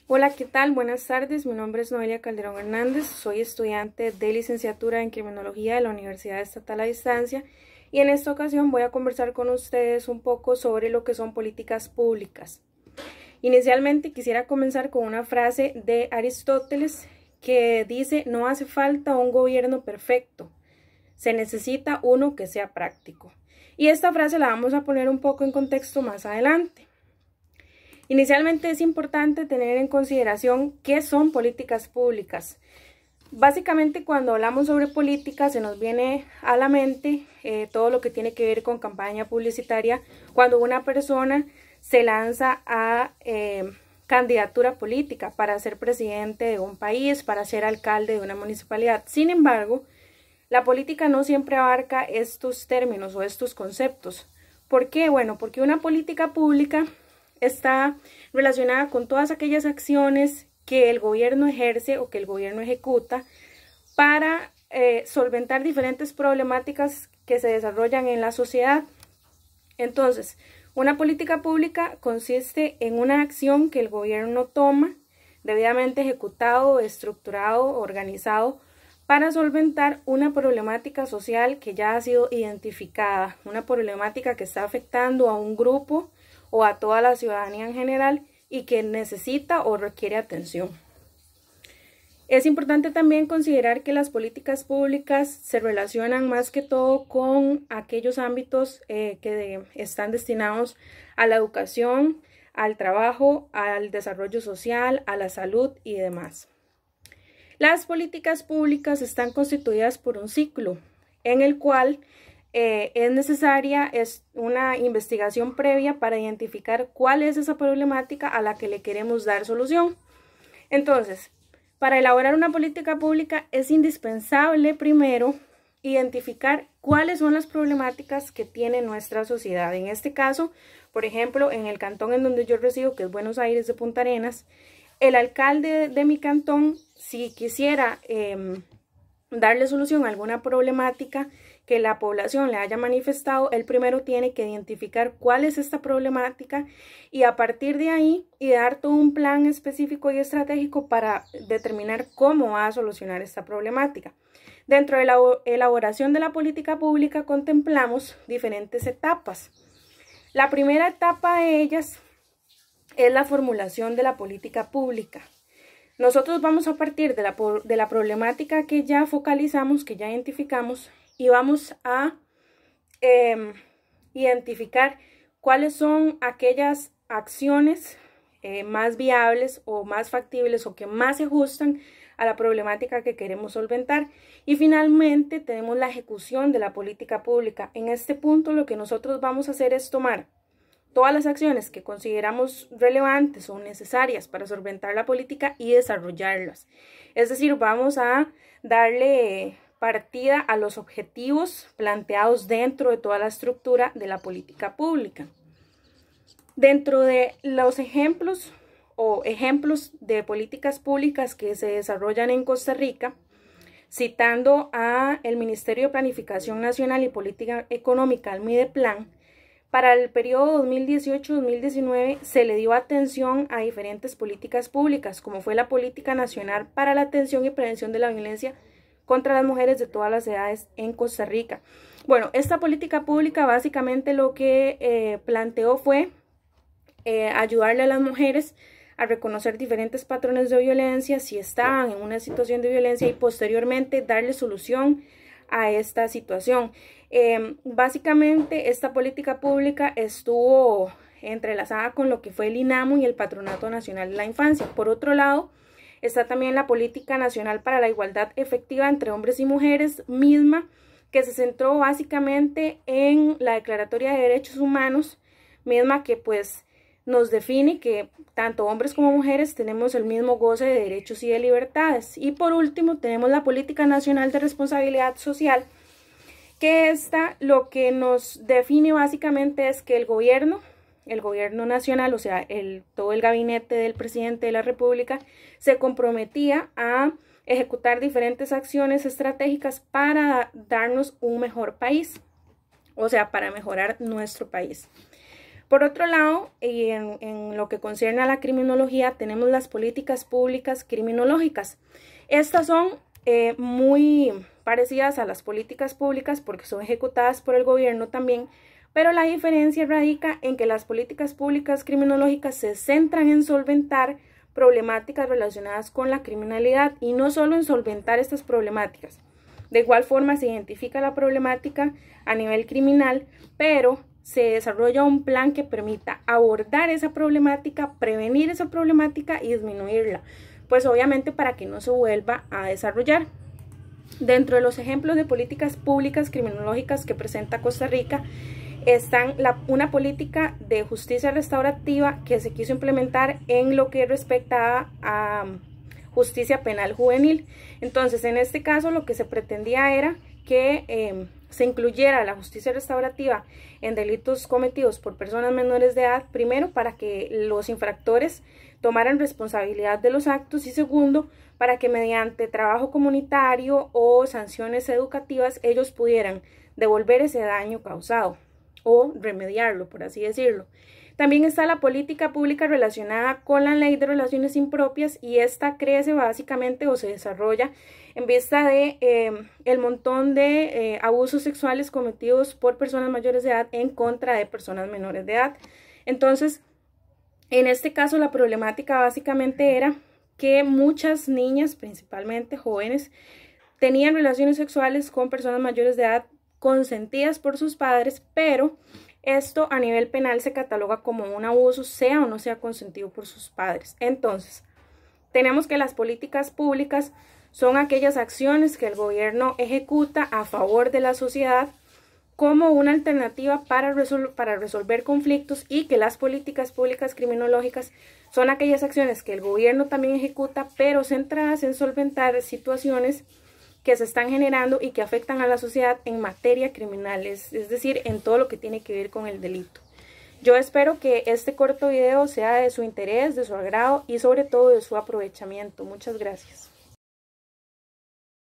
Hola, ¿qué tal? Buenas tardes, mi nombre es Noelia Calderón Hernández, soy estudiante de licenciatura en Criminología de la Universidad Estatal a Distancia y en esta ocasión voy a conversar con ustedes un poco sobre lo que son políticas públicas. Inicialmente quisiera comenzar con una frase de Aristóteles que dice: no hace falta un gobierno perfecto, se necesita uno que sea práctico. Y esta frase la vamos a poner un poco en contexto más adelante. Inicialmente es importante tener en consideración qué son políticas públicas. Básicamente, cuando hablamos sobre política se nos viene a la mente todo lo que tiene que ver con campaña publicitaria, cuando una persona se lanza a candidatura política para ser presidente de un país, para ser alcalde de una municipalidad. Sin embargo, la política no siempre abarca estos términos o estos conceptos. ¿Por qué? Bueno, porque una política pública está relacionada con todas aquellas acciones que el gobierno ejerce o que el gobierno ejecuta para solventar diferentes problemáticas que se desarrollan en la sociedad. Entonces, una política pública consiste en una acción que el gobierno toma, debidamente ejecutado, estructurado, organizado, para solventar una problemática social que ya ha sido identificada, una problemática que está afectando a un grupo o a toda la ciudadanía en general y que necesita o requiere atención. Es importante también considerar que las políticas públicas se relacionan más que todo con aquellos ámbitos que están destinados a la educación, al trabajo, al desarrollo social, a la salud y demás. Las políticas públicas están constituidas por un ciclo en el cual es necesaria una investigación previa para identificar cuál es esa problemática a la que le queremos dar solución. Entonces, para elaborar una política pública es indispensable primero identificar cuáles son las problemáticas que tiene nuestra sociedad. En este caso, por ejemplo, en el cantón en donde yo resido, que es Buenos Aires de Punta Arenas, el alcalde de mi cantón, si quisiera darle solución a alguna problemática que la población le haya manifestado, él primero tiene que identificar cuál es esta problemática y a partir de ahí dar todo un plan específico y estratégico para determinar cómo va a solucionar esta problemática. Dentro de la elaboración de la política pública contemplamos diferentes etapas. La primera etapa de ellas es la formulación de la política pública. Nosotros vamos a partir de la problemática que ya focalizamos, que ya identificamos, y vamos a identificar cuáles son aquellas acciones más viables o más factibles o que más se ajustan a la problemática que queremos solventar. Y finalmente tenemos la ejecución de la política pública. En este punto lo que nosotros vamos a hacer es tomar todas las acciones que consideramos relevantes o necesarias para solventar la política y desarrollarlas. Es decir, vamos a darle partida a los objetivos planteados dentro de toda la estructura de la política pública. Dentro de los ejemplos de políticas públicas que se desarrollan en Costa Rica, citando a el Ministerio de Planificación Nacional y Política Económica, el Mideplan, para el periodo 2018-2019 se le dio atención a diferentes políticas públicas, como fue la Política Nacional para la Atención y Prevención de la Violencia contra las Mujeres de todas las edades en Costa Rica. Bueno, esta política pública básicamente lo que planteó fue ayudarle a las mujeres a reconocer diferentes patrones de violencia si estaban en una situación de violencia y posteriormente darle solución a esta situación. Básicamente esta política pública estuvo entrelazada con lo que fue el INAMU y el Patronato Nacional de la Infancia. Por otro lado, está también la Política Nacional para la Igualdad Efectiva entre Hombres y Mujeres, misma que se centró básicamente en la Declaratoria de Derechos Humanos, misma que pues nos define que tanto hombres como mujeres tenemos el mismo goce de derechos y de libertades. Y por último tenemos la Política Nacional de Responsabilidad Social, que esta lo que nos define básicamente es que el gobierno nacional, o sea, todo el gabinete del presidente de la República, se comprometía a ejecutar diferentes acciones estratégicas para darnos un mejor país, o sea, para mejorar nuestro país. Por otro lado, y en lo que concierne a la criminología, tenemos las políticas públicas criminológicas. Estas son muy parecidas a las políticas públicas porque son ejecutadas por el gobierno también, pero la diferencia radica en que las políticas públicas criminológicas se centran en solventar problemáticas relacionadas con la criminalidad y no solo en solventar estas problemáticas. De igual forma se identifica la problemática a nivel criminal, pero se desarrolla un plan que permita abordar esa problemática, prevenir esa problemática y disminuirla, pues obviamente para que no se vuelva a desarrollar. Dentro de los ejemplos de políticas públicas criminológicas que presenta Costa Rica están una política de justicia restaurativa que se quiso implementar en lo que respecta a justicia penal juvenil. Entonces, en este caso lo que se pretendía era que se incluyera la justicia restaurativa en delitos cometidos por personas menores de edad, primero para que los infractores tomaran responsabilidad de los actos y segundo para que mediante trabajo comunitario o sanciones educativas ellos pudieran devolver ese daño causado o remediarlo, por así decirlo. También está la política pública relacionada con la ley de relaciones impropias y esta crece básicamente o se desarrolla en vista de el montón de abusos sexuales cometidos por personas mayores de edad en contra de personas menores de edad. Entonces, en este caso la problemática básicamente era que muchas niñas, principalmente jóvenes, tenían relaciones sexuales con personas mayores de edad consentidas por sus padres, pero esto a nivel penal se cataloga como un abuso, sea o no sea consentido por sus padres. Entonces, tenemos que las políticas públicas son aquellas acciones que el gobierno ejecuta a favor de la sociedad como una alternativa para resolver conflictos, y que las políticas públicas criminológicas son aquellas acciones que el gobierno también ejecuta, pero centradas en solventar situaciones que se están generando y que afectan a la sociedad en materia criminal, es decir, en todo lo que tiene que ver con el delito. Yo espero que este corto video sea de su interés, de su agrado y sobre todo de su aprovechamiento. Muchas gracias.